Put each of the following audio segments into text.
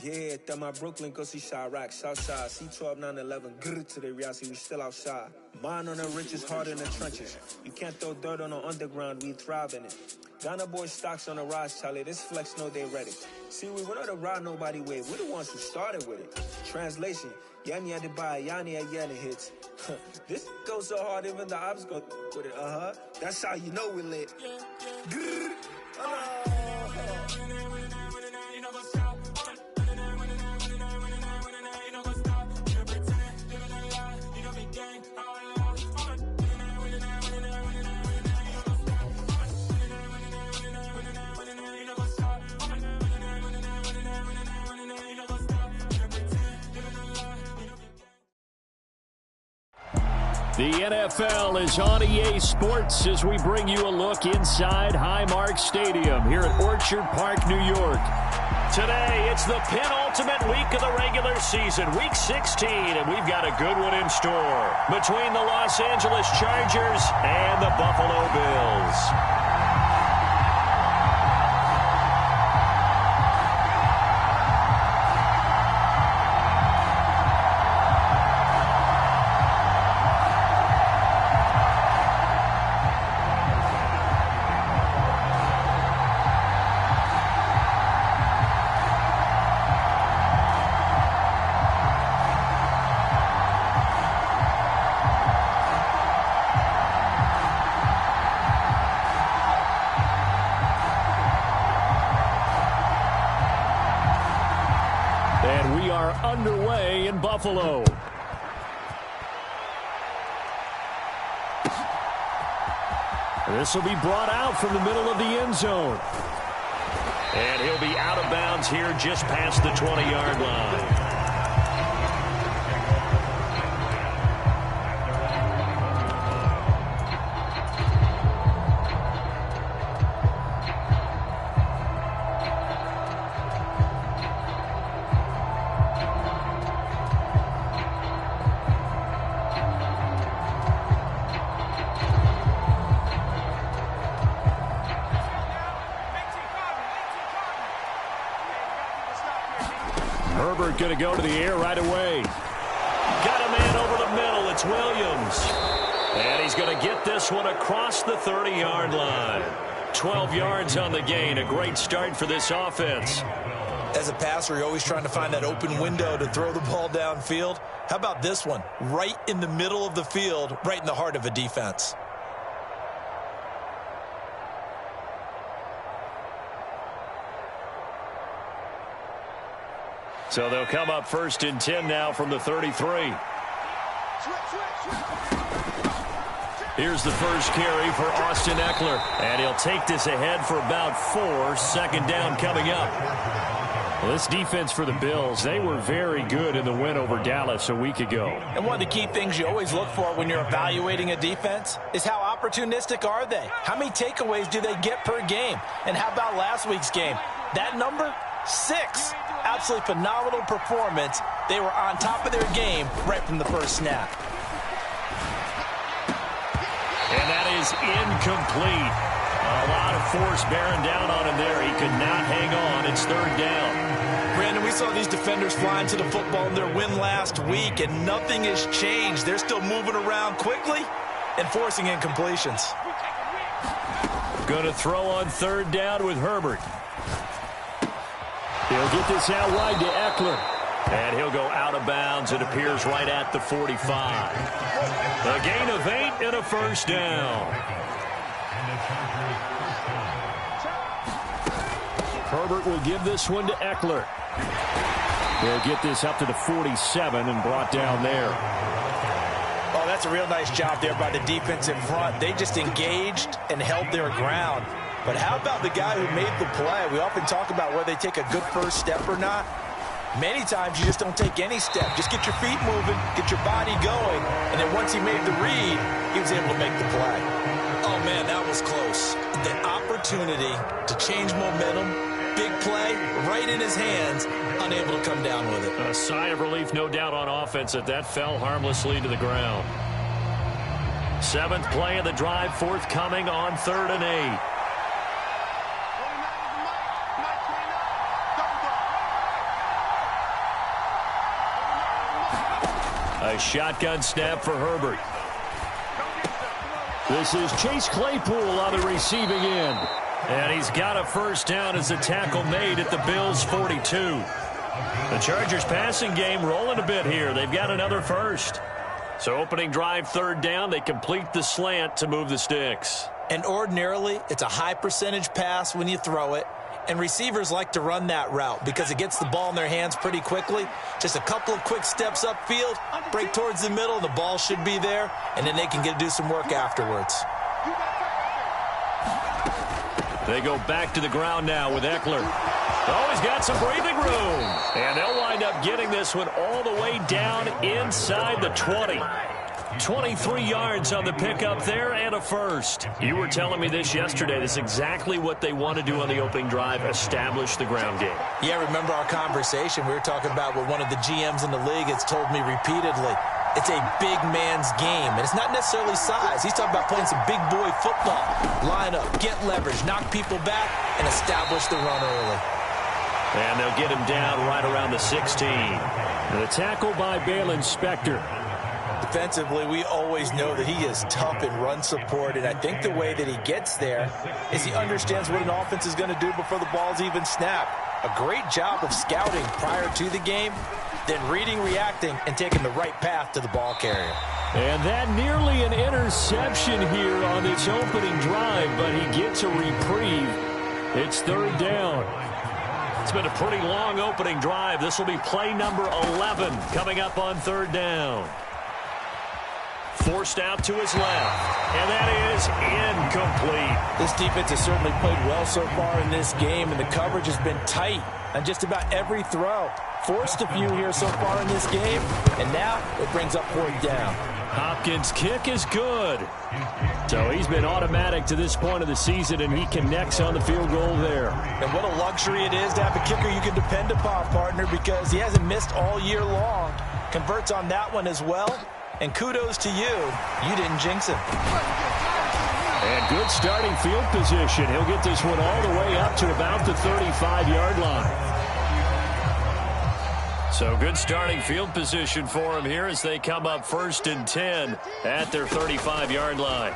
Yeah, that my Brooklyn, go see Chirac, Southside, C12, 911, grr to the reality, we still outside. Mine on the riches, hard in the trenches. You can't throw dirt on the underground, we thrive in it. Ghana boys stocks on the rise, Charlie, this flex know they ready. See, we went on the ride nobody with, we're the ones who started with it. Translation, Yanni had to buy, Yanni had Yanni hits. This goes so hard, even the ops go with it, That's how you know we lit. Grr. The NFL is on EA Sports as we bring you a look inside Highmark Stadium here at Orchard Park, New York. Today, it's the penultimate week of the regular season, Week 16, and we've got a good one in store between the Los Angeles Chargers and the Buffalo Bills. Underway in Buffalo. This will be brought out from the middle of the end zone. And he'll be out of bounds here just past the 20-yard line. Going to go to the air right away. Got a man over the middle. It's Williams. And he's going to get this one across the 30-yard line. 12 yards on the gain. A great start for this offense. As a passer, you're always trying to find that open window to throw the ball downfield. How about this one? Right in the middle of the field, right in the heart of a defense. So they'll come up 1st and 10 now from the 33. Here's the first carry for Austin Eckler. And he'll take this ahead for about 4. 2nd down coming up. Well, this defense for the Bills, they were very good in the win over Dallas a week ago. And one of the key things you always look for when you're evaluating a defense is how opportunistic are they? How many takeaways do they get per game? And how about last week's game? That number? 6. Absolutely phenomenal performance. They were on top of their game right from the first snap. And that is incomplete. A lot of force bearing down on him there. He could not hang on. It's 3rd down. Brandon, we saw these defenders flying to the football in their win last week, and nothing has changed. They're still moving around quickly and forcing incompletions. Going to throw on 3rd down with Herbert. He'll get this out wide to Eckler. And he'll go out of bounds. It appears right at the 45. A gain of 8 and a 1st down. Herbert will give this one to Eckler. He'll get this up to the 47 and brought down there. Oh, that's a real nice job there by the defense in front. They just engaged and held their ground. But how about the guy who made the play? We often talk about whether they take a good first step or not. Many times you just don't take any step. Just get your feet moving, get your body going, and then once he made the read, he was able to make the play. Oh, man, that was close. The opportunity to change momentum, big play, right in his hands, unable to come down with it. A sigh of relief, no doubt, on offense that fell harmlessly to the ground. 7th play of the drive, forthcoming on 3rd and 8. A shotgun snap for Herbert. This is Chase Claypool on the receiving end. And he's got a first down as the tackle made at the Bills' 42. The Chargers passing game rolling a bit here. They've got another first. So opening drive, third down, they complete the slant to move the sticks. And ordinarily, it's a high percentage pass when you throw it. And receivers like to run that route because it gets the ball in their hands pretty quickly. Just a couple of quick steps upfield, break towards the middle, the ball should be there, and then they can do some work afterwards. They go back to the ground now with Eckler. Oh, he's got some breathing room. And they'll wind up getting this one all the way down inside the 20. 23 yards on the pickup there and a first. You were telling me this yesterday. This is exactly what they want to do on the opening drive, establish the ground game. Yeah, remember our conversation. We were talking about what one of the GMs in the league has told me repeatedly. It's a big man's game, and it's not necessarily size. He's talking about playing some big boy football. Line up, get leverage, knock people back, and establish the run early. And they'll get him down right around the 16. And the tackle by Balin Spector. Defensively, we always know that he is tough in run support, and I think the way that he gets there is he understands what an offense is going to do before the ball's even snapped. A great job of scouting prior to the game, then reading, reacting, and taking the right path to the ball carrier. And that nearly an interception here on this opening drive, but he gets a reprieve. It's third down. It's been a pretty long opening drive. This will be play number 11 coming up on third down. Forced out to his left, and that is incomplete. This defense has certainly played well so far in this game, and the coverage has been tight on just about every throw. Forced a few here so far in this game, and now it brings up fourth down. Hopkins' kick is good. So he's been automatic to this point of the season, and he connects on the field goal there. And what a luxury it is to have a kicker you can depend upon, partner, because he hasn't missed all year long. Converts on that one as well. And kudos to you. You didn't jinx him. And good starting field position. He'll get this one all the way up to about the 35-yard line. So good starting field position for him here as they come up 1st and 10 at their 35-yard line.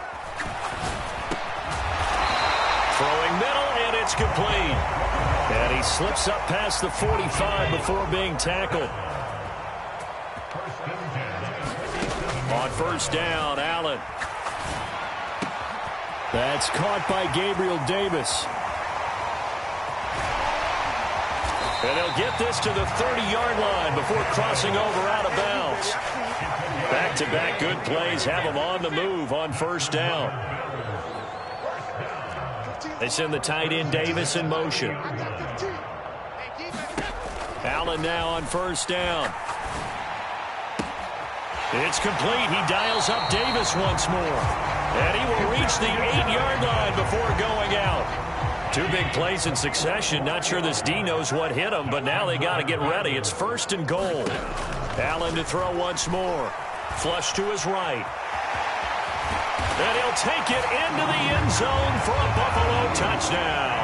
Throwing middle, and it's complete. And he slips up past the 45 before being tackled. On first down, Allen. That's caught by Gabriel Davis. And they'll get this to the 30-yard line before crossing over out of bounds. Back-to-back good plays have them on the move on first down. They send the tight end Davis in motion. Allen now on first down. It's complete. He dials up Davis once more. And he will reach the 8-yard line before going out. Two big plays in succession. Not sure this D knows what hit him, but now they got to get ready. It's 1st and goal. Allen to throw once more. Flush to his right. And he'll take it into the end zone for a Buffalo touchdown.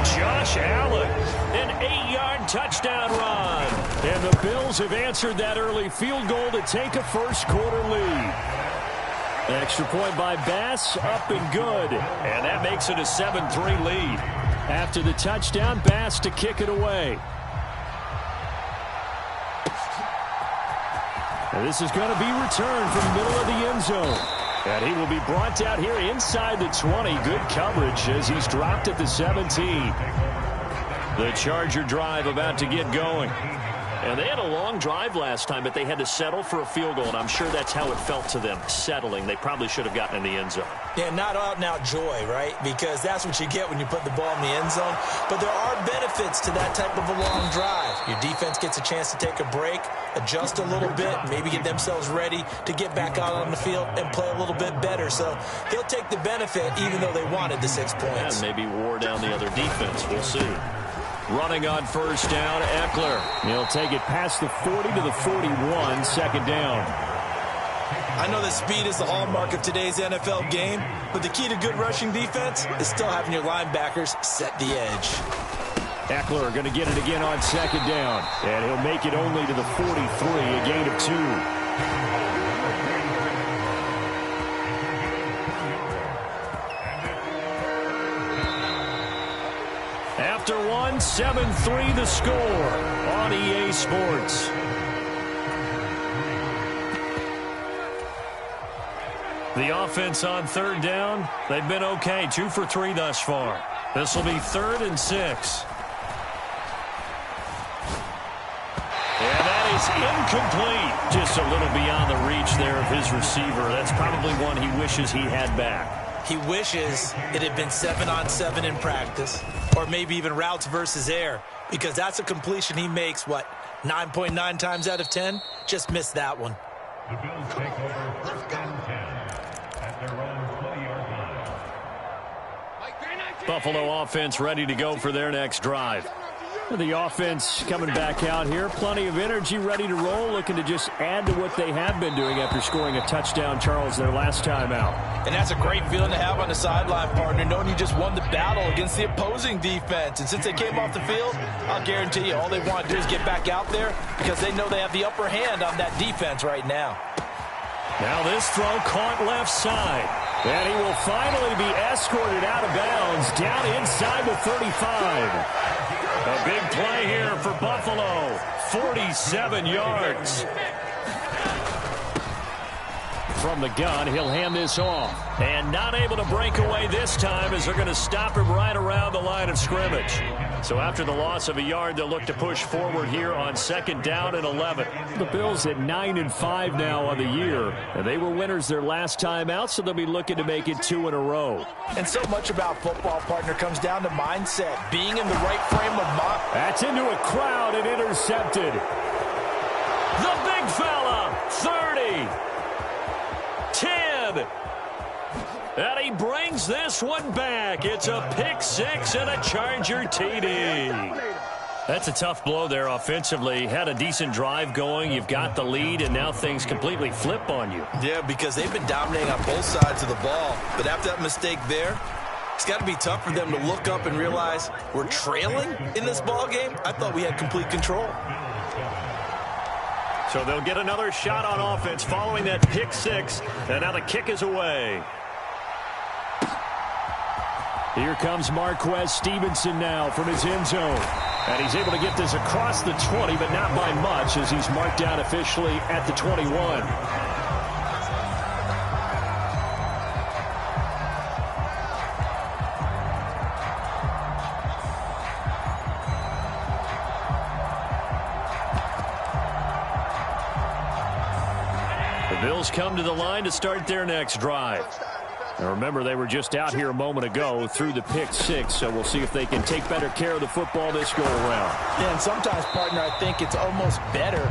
Josh Allen, an 8-yard touchdown run. And the Bills have answered that early field goal to take a first-quarter lead. Extra point by Bass, up and good. And that makes it a 7-3 lead. After the touchdown, Bass to kick it away. And this is going to be returned from the middle of the end zone. And he will be brought down here inside the 20. Good coverage as he's dropped at the 17. The Charger drive about to get going. And they had a long drive last time, but they had to settle for a field goal, and I'm sure that's how it felt to them, settling. They probably should have gotten in the end zone. Yeah, not out-and-out joy, right? Because that's what you get when you put the ball in the end zone. But there are benefits to that type of a long drive. Your defense gets a chance to take a break, adjust a little bit, maybe get themselves ready to get back out on the field and play a little bit better. So they'll take the benefit even though they wanted the 6 points. Yeah, maybe wore down the other defense. We'll see. Running on first down, Eckler. He'll take it past the 40 to the 41, second down. I know that speed is the hallmark of today's NFL game, but the key to good rushing defense is still having your linebackers set the edge. Eckler going to get it again on second down. And he'll make it only to the 43, a gain of 2. After one, 7-3 the score on EA Sports. The offense on third down, they've been okay. 2 for 3 thus far. This will be 3rd and 6. And that is incomplete. Just a little beyond the reach there of his receiver. That's probably one he wishes he had back. He wishes it had been 7-on-7 in practice, or maybe even routes versus air, because that's a completion he makes, 9.9 times out of 10? Just missed that one. The Bills take over 1st and 10 at their own 20-yard line. Buffalo offense ready to go for their next drive. The offense coming back out here. Plenty of energy, ready to roll, looking to just add to what they have been doing after scoring a touchdown, Charles, their last time out. And that's a great feeling to have on the sideline, partner, knowing you just won the battle against the opposing defense. And since they came off the field, I'll guarantee you all they want to do is get back out there because they know they have the upper hand on that defense right now. Now this throw caught left side. And he will finally be escorted out of bounds down inside the 35. A big play here for Buffalo. 47 yards. From the gun, he'll hand this off. And not able to break away this time as they're going to stop him right around the line of scrimmage. So after the loss of a yard, they'll look to push forward here on 2nd down and 11. The Bills at 9-5 now on the year. And they were winners their last time out, so they'll be looking to make it 2 in a row. And so much about football, partner, comes down to mindset. Being in the right frame of mind. That's into a crowd and intercepted. The big fella, 30. 10. And he brings this one back. It's a pick 6 and a Charger TD. That's a tough blow there offensively. Had a decent drive going. You've got the lead, and now things completely flip on you. Yeah, because they've been dominating on both sides of the ball. But after that mistake there, it's got to be tough for them to look up and realize we're trailing in this ball game. I thought we had complete control. So they'll get another shot on offense following that pick 6. And now the kick is away. Here comes Marquez Stevenson now from his end zone. And he's able to get this across the 20, but not by much as he's marked down officially at the 21. The Bills come to the line to start their next drive. Now remember, they were just out here a moment ago through the pick 6, so we'll see if they can take better care of the football this go-around. Yeah, and sometimes, partner, I think it's almost better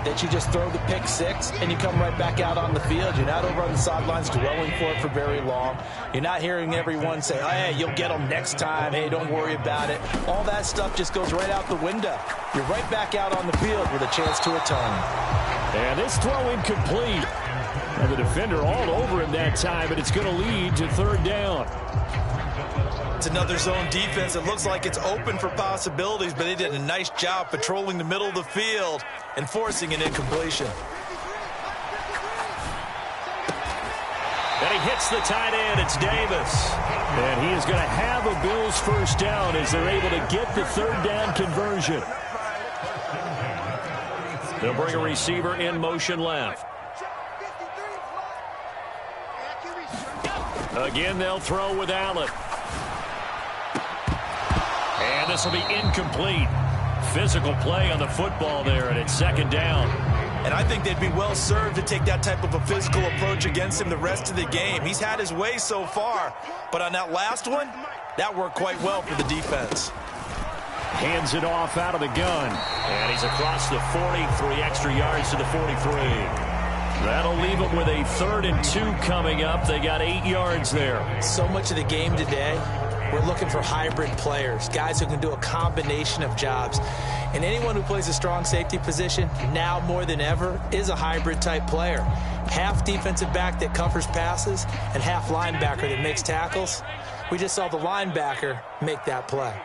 that you just throw the pick 6 and you come right back out on the field. You're not over on the sidelines dwelling for it for very long. You're not hearing everyone say, oh, hey, you'll get them next time. Hey, don't worry about it. All that stuff just goes right out the window. You're right back out on the field with a chance to atone. And this throw incomplete. And the defender all over him that time, but it's going to lead to 3rd down. It's another zone defense. It looks like it's open for possibilities, but they did a nice job patrolling the middle of the field and forcing an incompletion. And he hits the tight end. It's Davis. And he is going to have a Bills 1st down as they're able to get the 3rd down conversion. They'll bring a receiver in motion left. Again, they'll throw with Allen. And this will be incomplete. Physical play on the football there, and it's 2nd down. And I think they'd be well served to take that type of a physical approach against him the rest of the game. He's had his way so far, but on that last one, that worked quite well for the defense. Hands it off out of the gun. And he's across the 40, 3 extra yards to the 43. That'll leave them with a 3rd and 2 coming up. They got 8 yards there. So much of the game today, we're looking for hybrid players, guys who can do a combination of jobs. And anyone who plays a strong safety position, now more than ever, is a hybrid type player. Half defensive back that covers passes and half linebacker that makes tackles. We just saw the linebacker make that play.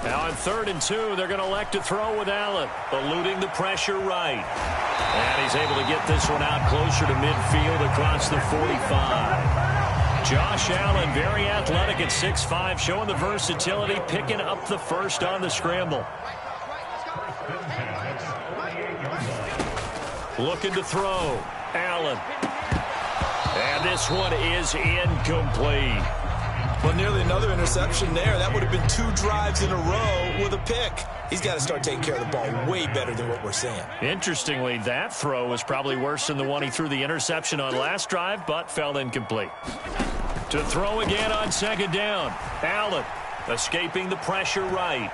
Now on 3rd and 2, they're going to elect to throw with Allen, eluding the pressure right. And he's able to get this one out closer to midfield across the 45. Josh Allen, very athletic at 6'5", showing the versatility, picking up the first on the scramble. Looking to throw. Allen. And this one is incomplete. Well, nearly another interception there. That would have been 2 drives in a row with a pick. He's got to start taking care of the ball way better than what we're seeing. Interestingly, that throw was probably worse than the one he threw the interception on last drive, but fell incomplete. To throw again on 2nd down. Allen escaping the pressure right.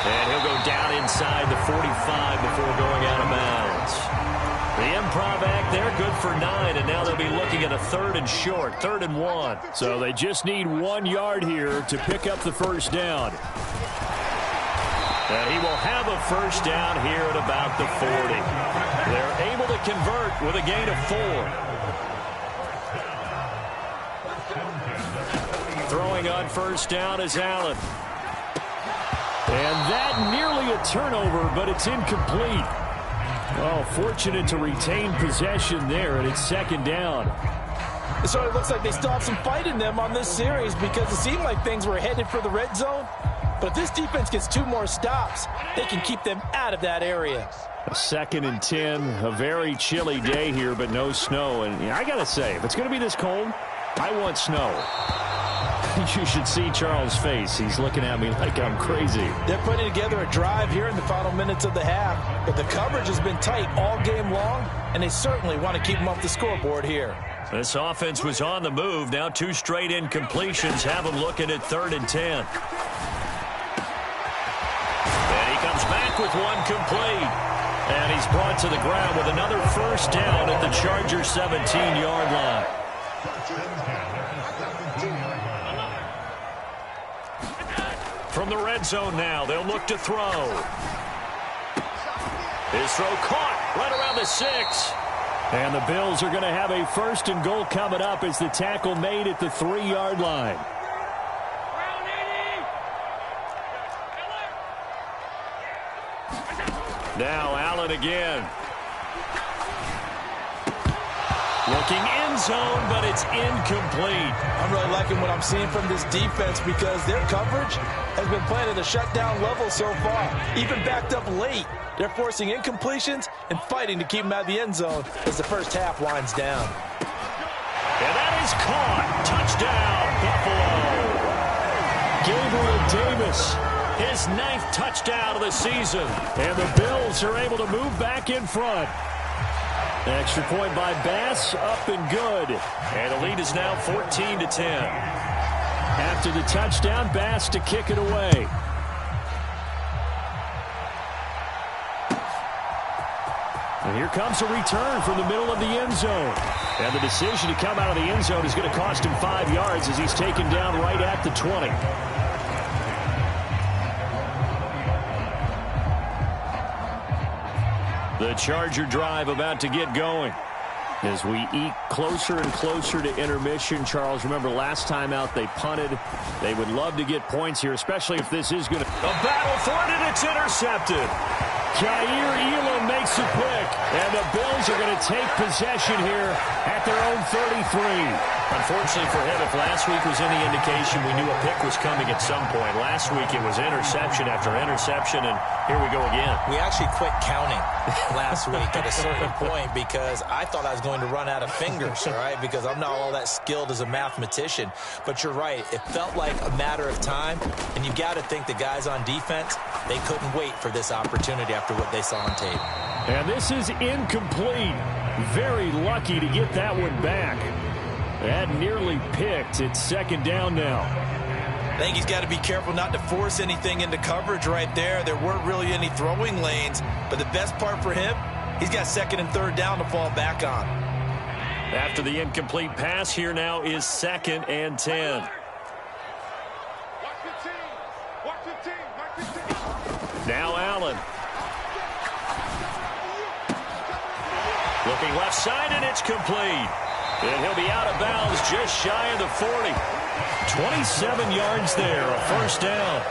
And he'll go down inside the 45 before going out of bounds. The improv act there, good for 9, and now they'll be looking at a 3rd and short, 3rd and 1. So they just need 1 yard here to pick up the first down. And he will have a first down here at about the 40. They're able to convert with a gain of 4. Throwing on first down is Allen. And that nearly a turnover, but it's incomplete. Oh, fortunate to retain possession there, and it's 2nd down. It sort of looks like they still have some fight in them on this series because it seemed like things were headed for the red zone. But if this defense gets 2 more stops, they can keep them out of that area. A 2nd and 10, a very chilly day here, but no snow. And I got to say, if it's going to be this cold, I want snow. You should see Charles' face. He's looking at me like I'm crazy. They're putting together a drive here in the final minutes of the half, but the coverage has been tight all game long, and they certainly want to keep them off the scoreboard here. This offense was on the move. Now 2 straight incompletions have them looking at 3rd and 10. And he comes back with 1 complete. And he's brought to the ground with another first down at the Chargers' 17-yard line. From the red zone now, they'll look to throw. His throw caught right around the 6. And the Bills are going to have a 1st and goal coming up as the tackle made at the 3-yard line. Now Allen again. Looking end zone, but it's incomplete. I'm really liking what I'm seeing from this defense because their coverage has been playing at a shutdown level so far. Even backed up late, they're forcing incompletions and fighting to keep them out of the end zone as the first half winds down. And that is caught. Touchdown, Buffalo. Gabriel Davis, his 9th touchdown of the season. And the Bills are able to move back in front. Extra point by Bass, up and good. And the lead is now 14-10. After the touchdown, Bass to kick it away. And here comes a return from the middle of the end zone. And the decision to come out of the end zone is going to cost him 5 yards as he's taken down right at the 20. The Charger drive about to get going. As we eke closer and closer to intermission, Charles, remember last time out they punted. They would love to get points here, especially if this is going to... A battle for it, and it's intercepted. Jair Elam makes it quick, and the Bills are going to take possession here at their own 33. Unfortunately for him, if last week was any indication, we knew a pick was coming at some point. Last week it was interception after interception, and here we go again. We actually quit counting last week at a certain point because I thought I was going to run out of fingers, all right, because I'm not all that skilled as a mathematician. But you're right. It felt like a matter of time, and you got to think the guys on defense, they couldn't wait for this opportunity after what they saw on tape. And this is incomplete. Very lucky to get that one back. That nearly picked. It's 2nd down now. I think he's got to be careful not to force anything into coverage right there. There weren't really any throwing lanes, but the best part for him, he's got 2nd and 3rd down to fall back on. After the incomplete pass, here now is 2nd and 10. Now Allen. Looking left side, and it's complete. And he'll be out of bounds just shy of the 40. 27 yards there, a first down.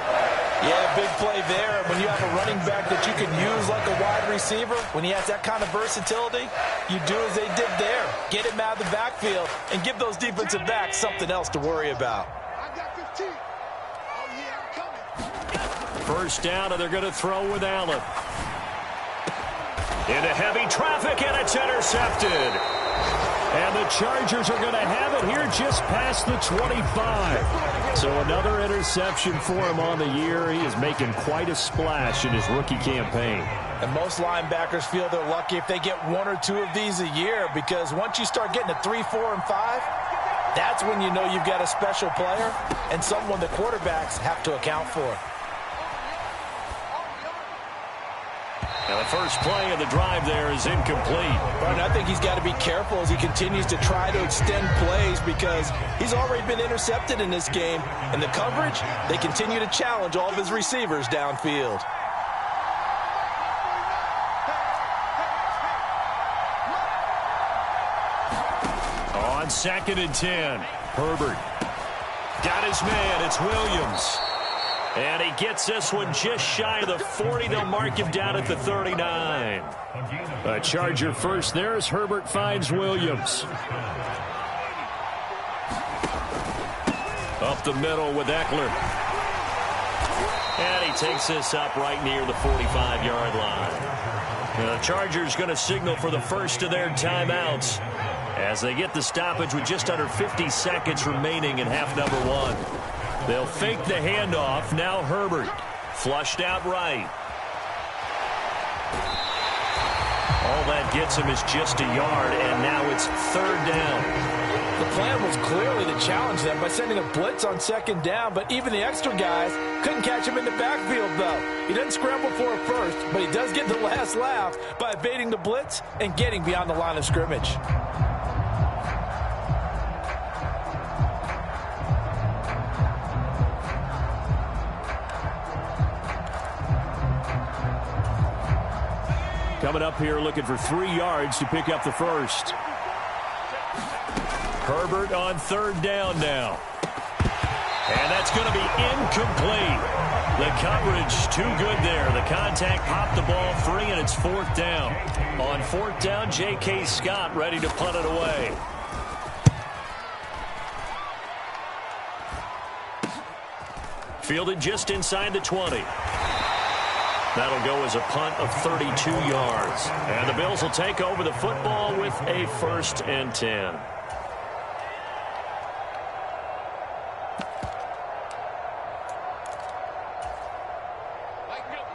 Yeah, big play there. When you have a running back that you can use like a wide receiver, when he has that kind of versatility, you do as they did there. Get him out of the backfield and give those defensive backs something else to worry about. I got 15. Oh, yeah, I'm coming. First down, and they're going to throw with Allen. Into heavy traffic, and it's intercepted. And the Chargers are going to have it here just past the 25. So another interception for him on the year. He is making quite a splash in his rookie campaign. And most linebackers feel they're lucky if they get 1 or 2 of these a year, because once you start getting to 3, 4, and 5, that's when you know you've got a special player and someone the quarterbacks have to account for. Now the first play of the drive there is incomplete. But I think he's got to be careful as he continues to try to extend plays, because he's already been intercepted in this game. And the coverage, they continue to challenge all of his receivers downfield. On 2nd and 10, Herbert got his man. It's Williams. And he gets this one just shy of the 40. They'll mark him down at the 39. A Charger first there as Herbert finds Williams. Up the middle with Eckler. And he takes this up right near the 45-yard line. The Chargers going to signal for the first of their timeouts as they get the stoppage with just under 50 seconds remaining in half number 1. They'll fake the handoff. Now Herbert flushed out right. All that gets him is just a yard, and now it's 3rd down. The plan was clearly to challenge them by sending a blitz on 2nd down, but even the extra guys couldn't catch him in the backfield, though. He doesn't scramble for it first, but he does get the last laugh by evading the blitz and getting beyond the line of scrimmage. Coming up here looking for 3 yards to pick up the first. Herbert on 3rd down now. And that's going to be incomplete. The coverage too good there. The contact popped the ball free, and it's 4th down. On 4th down, J.K. Scott ready to punt it away. Fielded just inside the 20. That'll go as a punt of 32 yards. And the Bills will take over the football with a 1st and 10.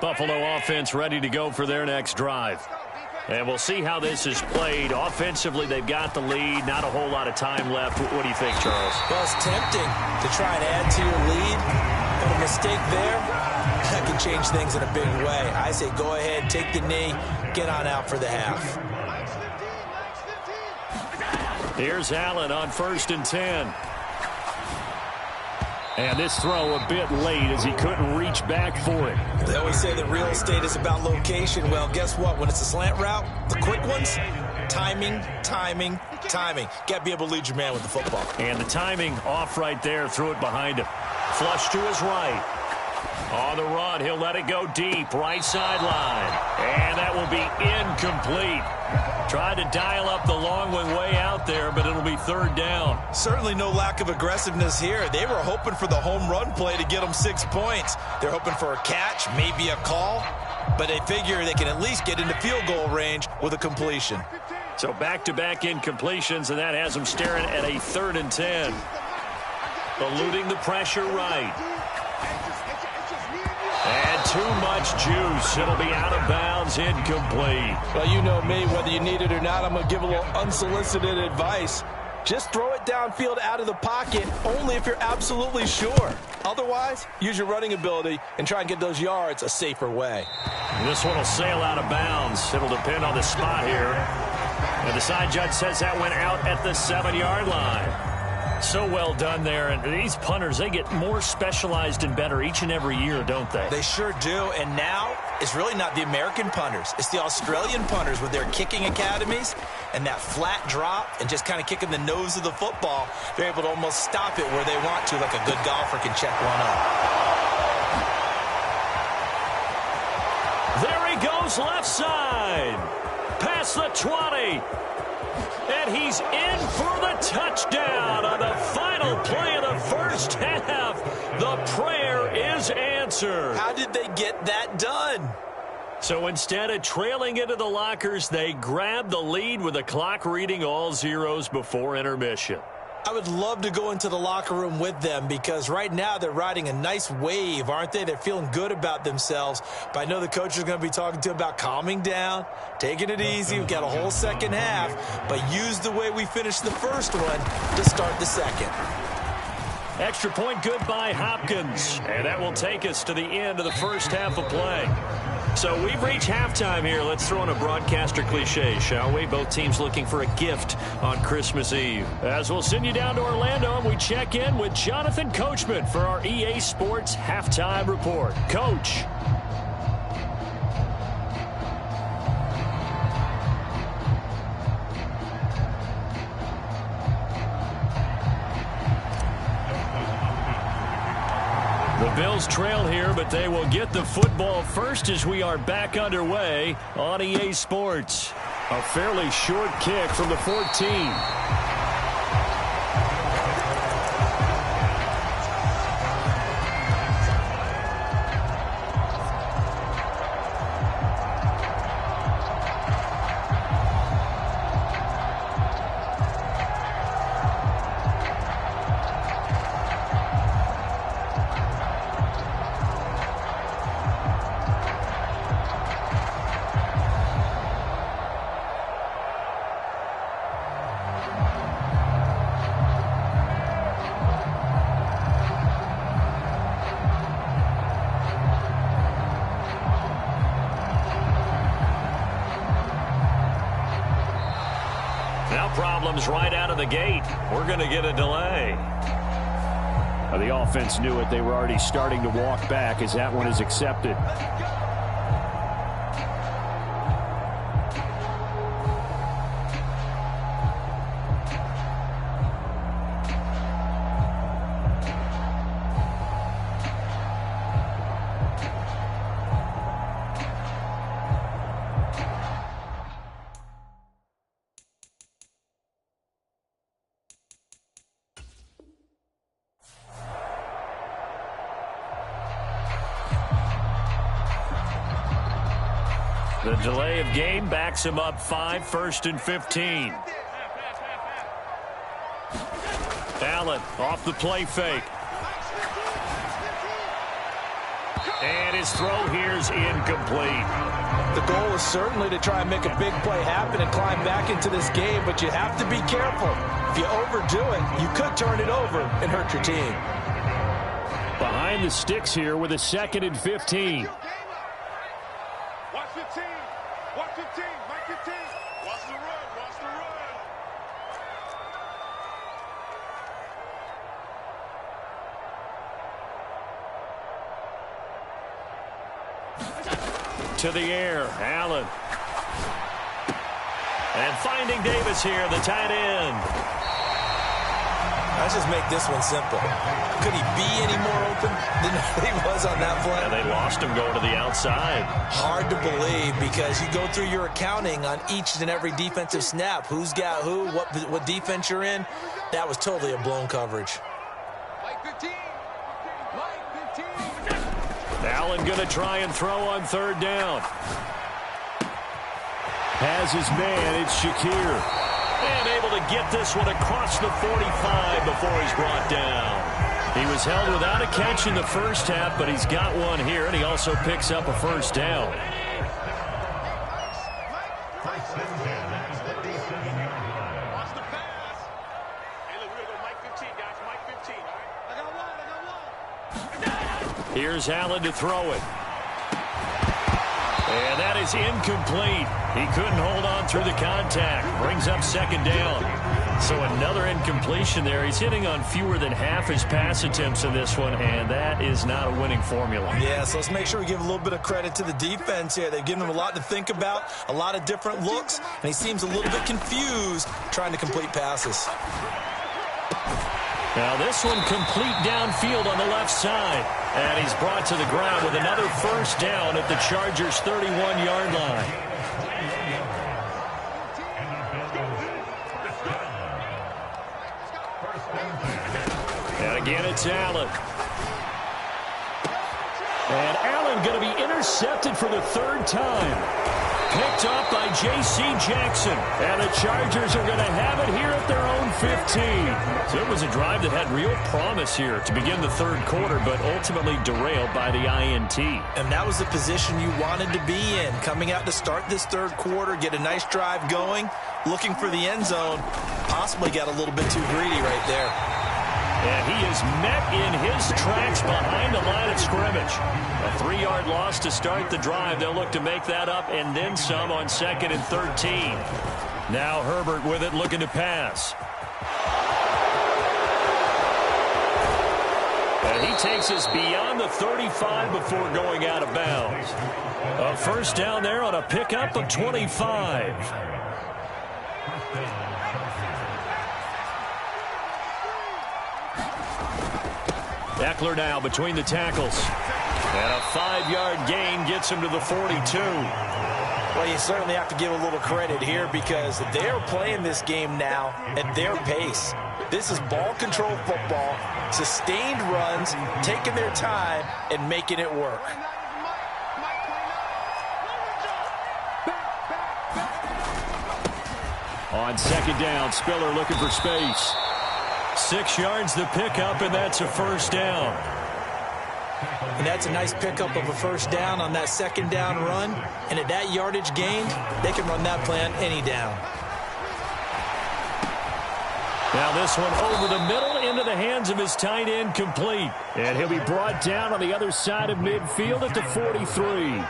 Buffalo offense ready to go for their next drive. And we'll see how this is played. Offensively, they've got the lead. Not a whole lot of time left. What do you think, Charles? Well, it's tempting to try and add to your lead, but a mistake there, that can change things in a big way. I say go ahead, take the knee, get on out for the half. Here's Allen on 1st and 10. And this throw a bit late as he couldn't reach back for it. They always say that real estate is about location. Well, guess what? When it's a slant route, the quick ones, timing. Got to be able to lead your man with the football. And the timing off right there. Threw it behind him. Flush to his right. On the run, he'll let it go deep. Right sideline. And that will be incomplete. Tried to dial up the long one way out there, but it'll be 3rd down. Certainly no lack of aggressiveness here. They were hoping for the home run play to get them 6 points. They're hoping for a catch, maybe a call, but they figure they can at least get into field goal range with a completion. So back-to-back incompletions, and that has them staring at a 3rd and 10. Eluding the pressure right. And too much juice. It'll be out of bounds, incomplete. Well, you know me, whether you need it or not, I'm going to give a little unsolicited advice. Just throw it downfield out of the pocket only if you're absolutely sure. Otherwise, use your running ability and try and get those yards a safer way. This one will sail out of bounds. It'll depend on the spot here. And the side judge says that went out at the 7-yard line. So well done there. And these punters, they get more specialized and better each and every year, don't they? They sure do. And now it's really not the American punters. It's the Australian punters with their kicking academies. and that flat drop and just kind of kicking the nose of the football, they're able to almost stop it where they want to, like a good golfer can check one up. There he goes left side. Past the 20. And he's in for the touchdown on the final play of the first half. The prayer is answered. How did they get that done? So instead of trailing into the lockers, they grabbed the lead with the clock reading all zeros before intermission. I would love to go into the locker room with them because right now they're riding a nice wave, aren't they? They're feeling good about themselves. But I know the coach is going to be talking to them about calming down, taking it easy. We've got a whole second half, but use the way we finished the first one to start the second. Extra point good by Hopkins. And that will take us to the end of the first half of play. So we've reached halftime here. Let's throw in a broadcaster cliche, shall we? Both teams looking for a gift on Christmas Eve. As we'll send you down to Orlando, and we check in with Jonathan Coachman for our EA Sports Halftime Report. Coach. The Bills trail here, but they will get the football first as we are back underway on EA Sports. A fairly short kick from the 14. Problems right out of the gate. We're going to get a delay. The offense knew it. They were already starting to walk back as that one is accepted. The delay of game backs him up 5, 1st and 15. Allen off the play fake. And his throw here is incomplete. The goal is certainly to try and make a big play happen and climb back into this game, but you have to be careful. If you overdo it, you could turn it over and hurt your team. Behind the sticks here with a 2nd and 15. Watch 15. Watch 15. Mike 15. Watch the run. Watch the run. To the air, Allen. And finding Davis here, the tight end. Let's just make this one simple. Could he be any more open than he was on that play? And they lost him going to the outside. Hard to believe because you go through your accounting on each and every defensive snap. Who's got who, what defense you're in. That was totally a blown coverage. Mike 15. Mike 15. Allen going to try and throw on 3rd down. Has his man, it's Shakir. And able to get this one across the 45 before he's brought down. He was held without a catch in the first half, but he's got one here, and he also picks up a 1st down. Watch the pass. Hey, look, we're going to go Mike 15, guys. Mike 15, all right? I got one. Here's Allen to throw it. And that is incomplete. He couldn't hold on through the contact. Brings up second down. So another incompletion there. He's hitting on fewer than half his pass attempts in this one, and that is not a winning formula. Yeah, so let's make sure we give a little bit of credit to the defense here. They've given him a lot to think about, a lot of different looks, and he seems a little bit confused trying to complete passes. Now this one complete downfield on the left side. And he's brought to the ground with another first down at the Chargers' 31-yard line. And again, it's Allen. And Allen going to be intercepted for the third time. Picked up by J.C. Jackson. And the Chargers are going to have it here at their own 15. So it was a drive that had real promise here to begin the third quarter, but ultimately derailed by the INT. And that was the position you wanted to be in. Coming out to start this third quarter, get a nice drive going, looking for the end zone. Possibly got a little bit too greedy right there. And he is met in his tracks behind the line of scrimmage. A 3-yard loss to start the drive. They'll look to make that up and then some on 2nd and 13. Now Herbert with it, looking to pass. And he takes us beyond the 35 before going out of bounds. A first down there on a pickup of 25. Eckler now between the tackles. And a 5-yard gain gets him to the 42. Well, you certainly have to give a little credit here because they're playing this game now at their pace. This is ball control football, sustained runs, taking their time, and making it work. On second down, Spiller looking for space. 6 yards the pickup, and that's a first down. And that's a nice pickup of a first down on that second down run. And at that yardage gained, they can run that play on any down. Now this one over the middle into the hands of his tight end, complete. And he'll be brought down on the other side of midfield at the 43.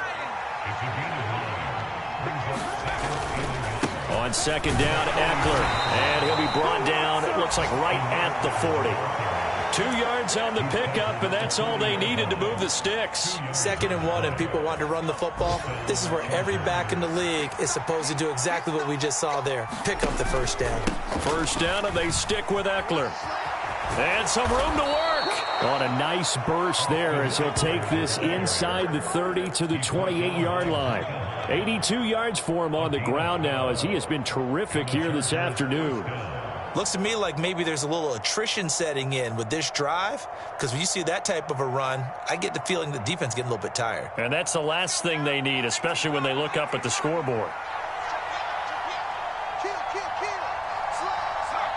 On second down, Eckler. And he'll be brought down, it looks like right at the 40. 2 yards on the pickup, and that's all they needed to move the sticks. 2nd and 1, and people want to run the football. This is where every back in the league is supposed to do exactly what we just saw there. Pick up the first down. First down, and they stick with Eckler. And some room to work. On a nice burst there as he'll take this inside the 30 to the 28-yard line. 82 yards for him on the ground now as he has been terrific here this afternoon. Looks to me like maybe there's a little attrition setting in with this drive, because when you see that type of a run, I get the feeling the defense getting a little bit tired. And that's the last thing they need, especially when they look up at the scoreboard.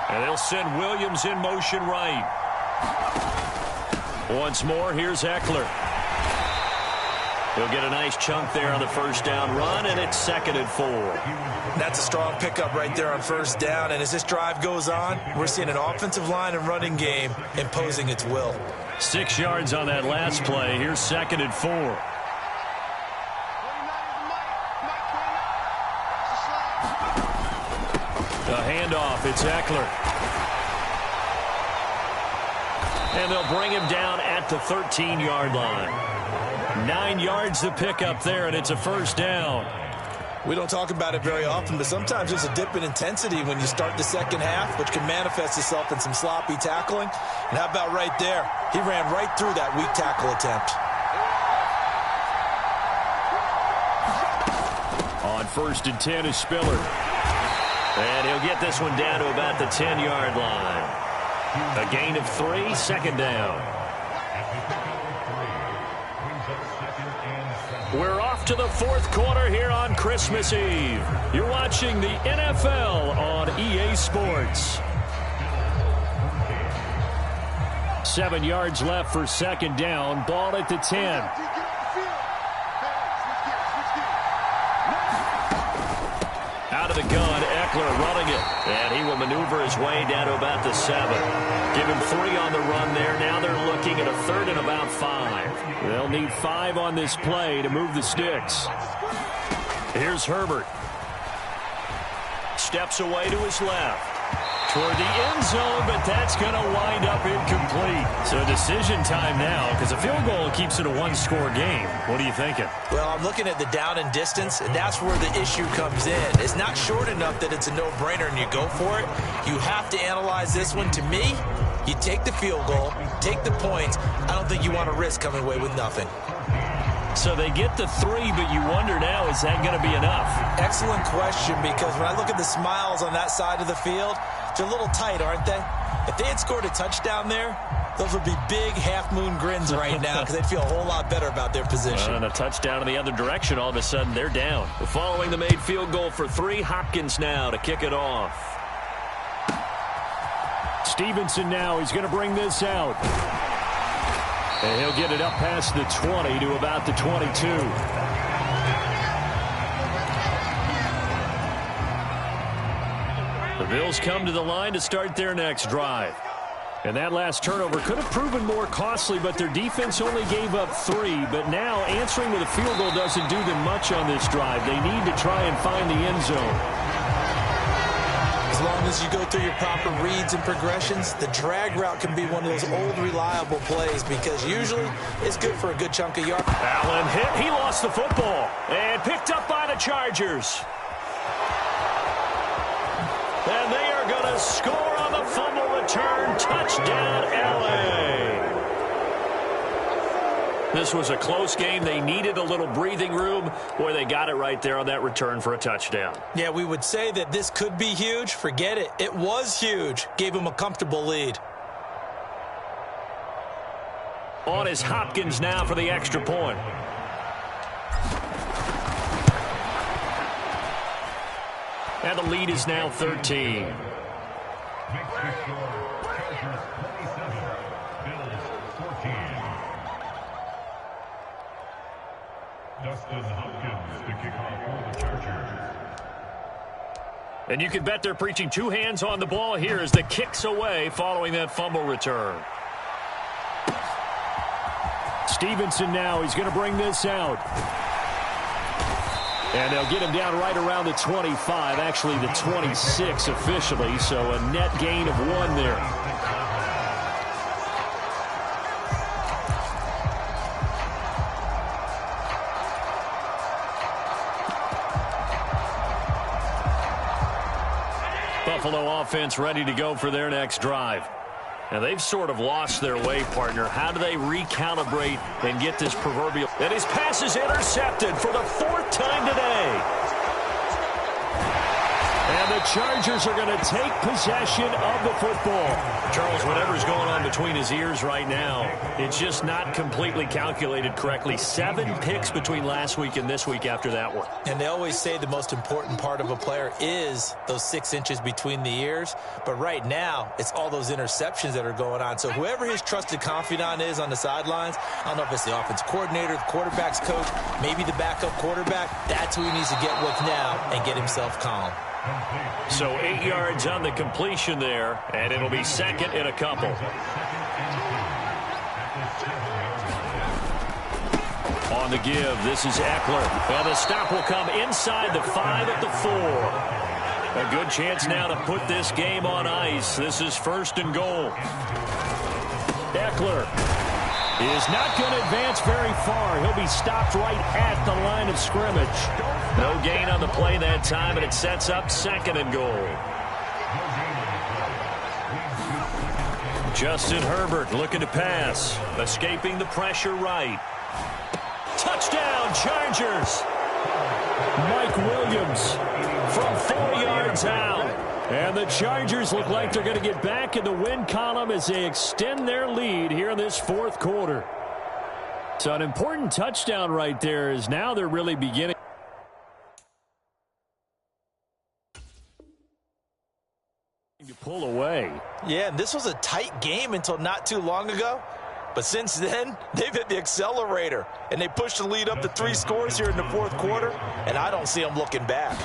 And they'll send Williams in motion right. Once more, here's Eckler. He'll get a nice chunk there on the first down run, and it's 2nd and 4. That's a strong pickup right there on first down, and as this drive goes on, we're seeing an offensive line and running game imposing its will. 6 yards on that last play. Here's 2nd and 4. The handoff, it's Eckler. And they'll bring him down at the 13-yard line. 9 yards to pick up there, and it's a first down. We don't talk about it very often, but sometimes there's a dip in intensity when you start the second half, which can manifest itself in some sloppy tackling. And how about right there? He ran right through that weak tackle attempt. On 1st and 10 is Spiller. And he'll get this one down to about the 10-yard line. A gain of 3, 2nd down. We're off to the 4th quarter here on Christmas Eve. You're watching the NFL on EA Sports. 7 yards left for 2nd down. Ball at the 10. Out of the gun. Eckler running it. And he will maneuver his way down to about the 7. Give him 3 on the run there. Now they're looking at a 3rd and about 5. They'll need 5 on this play to move the sticks. Here's Herbert. Steps away to his left. Toward the end zone, but that's going to wind up incomplete. So decision time now, because a field goal keeps it a 1-score game. What are you thinking? Well, I'm looking at the down and distance, and that's where the issue comes in. It's not short enough that it's a no-brainer and you go for it. You have to analyze this one. To me, you take the field goal, take the points. I don't think you want to risk coming away with nothing. So they get the 3, but you wonder now, is that going to be enough? Excellent question, because when I look at the smiles on that side of the field, they're a little tight, aren't they? If they had scored a touchdown there, those would be big half-moon grins right now because they'd feel a whole lot better about their position. And a touchdown in the other direction, all of a sudden they're down. Following the made field goal for 3, Hopkins now to kick it off. Stevenson now, he's going to bring this out. And he'll get it up past the 20 to about the 22. The Bills come to the line to start their next drive. And that last turnover could have proven more costly, but their defense only gave up 3. But now answering with a field goal doesn't do them much on this drive. They need to try and find the end zone. As long as you go through your proper reads and progressions, the drag route can be one of those old reliable plays because usually it's good for a good chunk of yards. Allen hit. He lost the football and picked up by the Chargers. And they are going to score on the fumble return. Touchdown, L.A. This was a close game. They needed a little breathing room. Boy, they got it right there on that return for a touchdown. Yeah, we would say that this could be huge. Forget it. It was huge. Gave them a comfortable lead. On is Hopkins now for the extra point. And the lead is now 13. Dustin Hopkins to kick off for the Chargers. And you can bet they're preaching 2 hands on the ball here as the kick's away following that fumble return. Stevenson now, he's going to bring this out. And they'll get him down right around the 25, actually the 26 officially, so a net gain of 1 there. Buffalo offense ready to go for their next drive. Now, they've sort of lost their way, partner. How do they recalibrate and get this proverbial? And his pass is intercepted for the 4th time today. And the Chargers are going to take possession of the football. Charles, whatever's going on between his ears right now, it's just not completely calculated correctly. 7 picks between last week and this week after that one. And they always say the most important part of a player is those 6 inches between the ears. But right now, it's all those interceptions that are going on. So whoever his trusted confidant is on the sidelines, I don't know if it's the offense coordinator, the quarterback's coach, maybe the backup quarterback, that's who he needs to get with now and get himself calm. So 8 yards on the completion there, and it'll be 2nd and a couple. On the give, this is Eckler. And the stop will come inside the 5 at the 4. A good chance now to put this game on ice. This is 1st and goal. Eckler is not going to advance very far. He'll be stopped right at the line of scrimmage. No gain on the play that time, and it sets up 2nd and goal. Justin Herbert looking to pass. Escaping the pressure right. Touchdown, Chargers. Mike Williams from 4 yards out. And the Chargers look like they're going to get back in the win column as they extend their lead here in this 4th quarter. So an important touchdown right there is now they're really beginning to pull away. Yeah, this was a tight game until not too long ago. But since then, they've hit the accelerator. And they pushed the lead up to 3 scores here in the 4th quarter. And I don't see them looking back.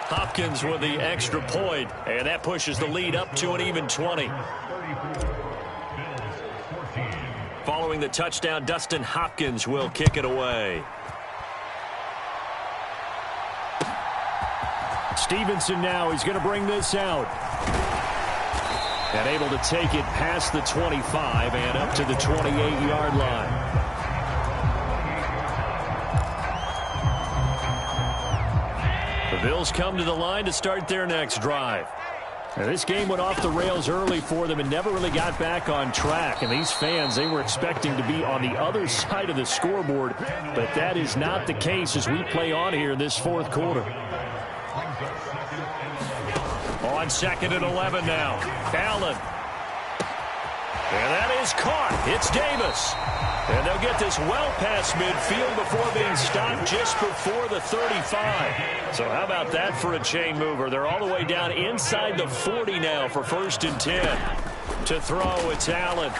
Hopkins with the extra point, and that pushes the lead up to an even 20. Following the touchdown, Dustin Hopkins will kick it away. Stevenson now, he's going to bring this out. And able to take it past the 25 and up to the 28-yard line. The Bills come to the line to start their next drive. Now, this game went off the rails early for them and never really got back on track. And these fans, they were expecting to be on the other side of the scoreboard. But that is not the case as we play on here in this fourth quarter. On 2nd and 11 now. Allen. And that is caught. It's Davis. And they'll get this well past midfield before being stopped just before the 35. So how about that for a chain mover? They're all the way down inside the 40 now for 1st and 10. To throw, it's Allen.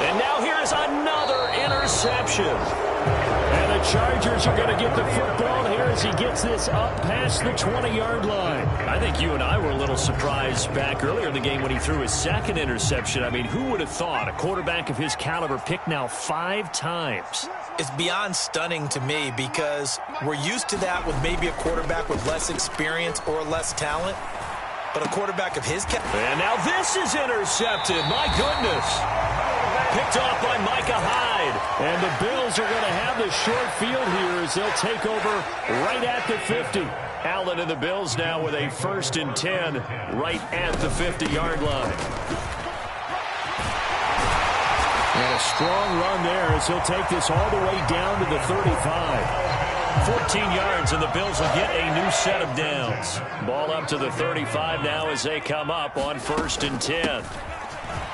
And now here's another interception. And the Chargers are going to get the football here as he gets this up past the 20-yard line. I think you and I were a little surprised back earlier in the game when he threw his 2nd interception. I mean, who would have thought a quarterback of his caliber picked now 5 times? It's beyond stunning to me because we're used to that with maybe a quarterback with less experience or less talent. But a quarterback of his caliber. And now this is intercepted. My goodness. Picked off by Micah Hyde. And the Bills are going to have the short field here as they'll take over right at the 50. Allen and the Bills now with a 1st and 10 right at the 50-yard line. And a strong run there as he'll take this all the way down to the 35. 14 yards, and the Bills will get a new set of downs. Ball up to the 35 now as they come up on 1st and 10.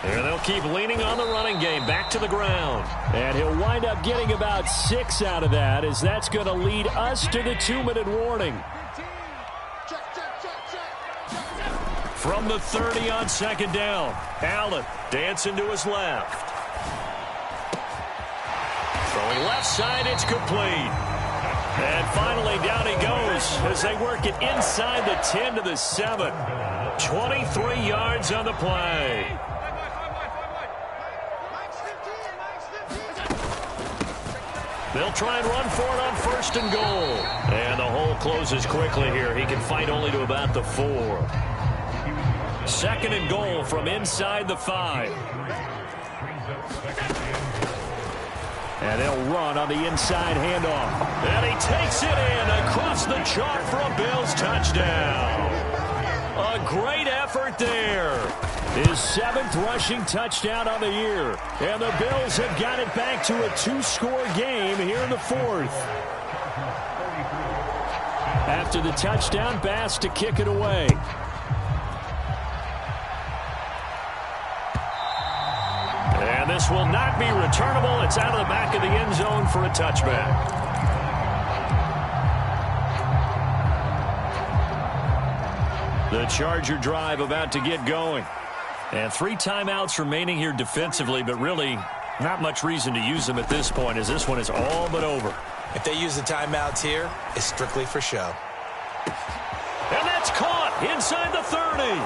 And they'll keep leaning on the running game back to the ground. And he'll wind up getting about 6 out of that as that's going to lead us to the 2-minute warning. From the 30 on 2nd down, Allen dancing to his left. Throwing left side, it's complete. And finally down he goes as they work it inside the 10 to the 7. 23 yards on the play. They'll try and run for it on 1st and goal. And the hole closes quickly here. He can fight only to about the 4. 2nd and goal from inside the 5. And they'll run on the inside handoff. And he takes it in across the chalk for a Bills touchdown. A great effort there. His 7th rushing touchdown on the year. And the Bills have got it back to a 2-score game here in the 4th. After the touchdown, Bass to kick it away. And this will not be returnable. It's out of the back of the end zone for a touchback. The Charger drive about to get going. And 3 timeouts remaining here defensively, but really not much reason to use them at this point as this one is all but over. If they use the timeouts here, it's strictly for show. And that's caught inside the 30.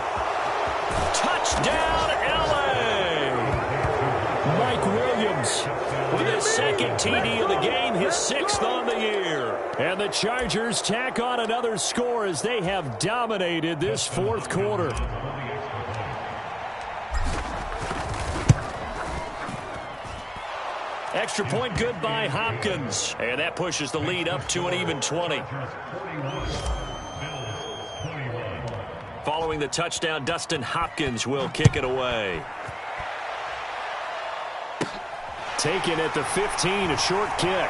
Touchdown, LA! Mike Williams with his 2nd TD of the game, his 6th on the year. And the Chargers tack on another score as they have dominated this 4th quarter. Extra point good by Hopkins. And that pushes the lead up to an even 20. Following the touchdown, Dustin Hopkins will kick it away. Taken at the 15, a short kick.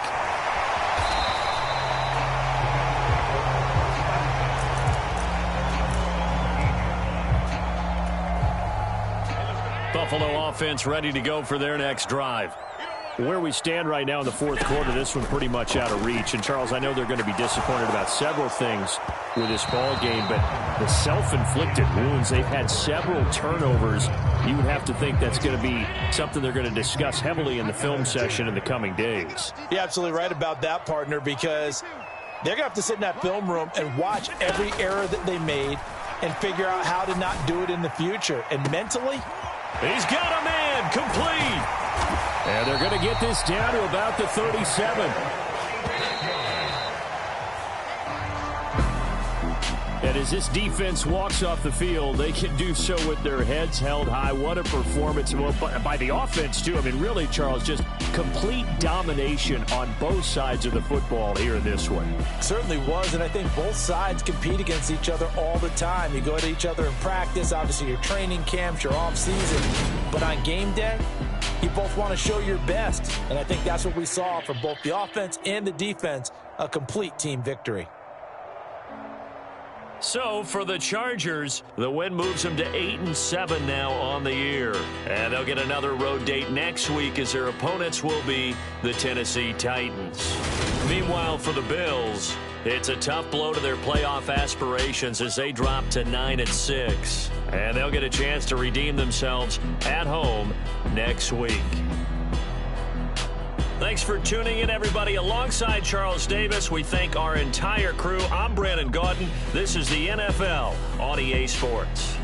Buffalo offense ready to go for their next drive. Where we stand right now in the 4th quarter, this one pretty much out of reach. And, Charles, I know they're going to be disappointed about several things with this ball game, but the self-inflicted wounds, they've had several turnovers. You would have to think that's going to be something they're going to discuss heavily in the film session in the coming days. You're absolutely right about that, partner, because They're going to have to sit in that film room and watch every error that they made and figure out how to not do it in the future. And mentally, he's got a man complete. And they're going to get this down to about the 37. And as this defense walks off the field, they can do so with their heads held high. What a performance by the offense, too. I mean, really, Charles, just complete domination on both sides of the football here in this one. Certainly was, and I think both sides compete against each other all the time. You go to each other in practice, obviously your training camps, your off-season. But on game day, you both want to show your best. And I think that's what we saw from both the offense and the defense, a complete team victory. So for the Chargers, the win moves them to 8-7 now on the year. And they'll get another road date next week as their opponents will be the Tennessee Titans. Meanwhile, for the Bills, it's a tough blow to their playoff aspirations as they drop to 9-6. And they'll get a chance to redeem themselves at home next week. Thanks for tuning in, everybody. Alongside Charles Davis, we thank our entire crew. I'm Brandon Gaudin. This is the NFL on EA Sports.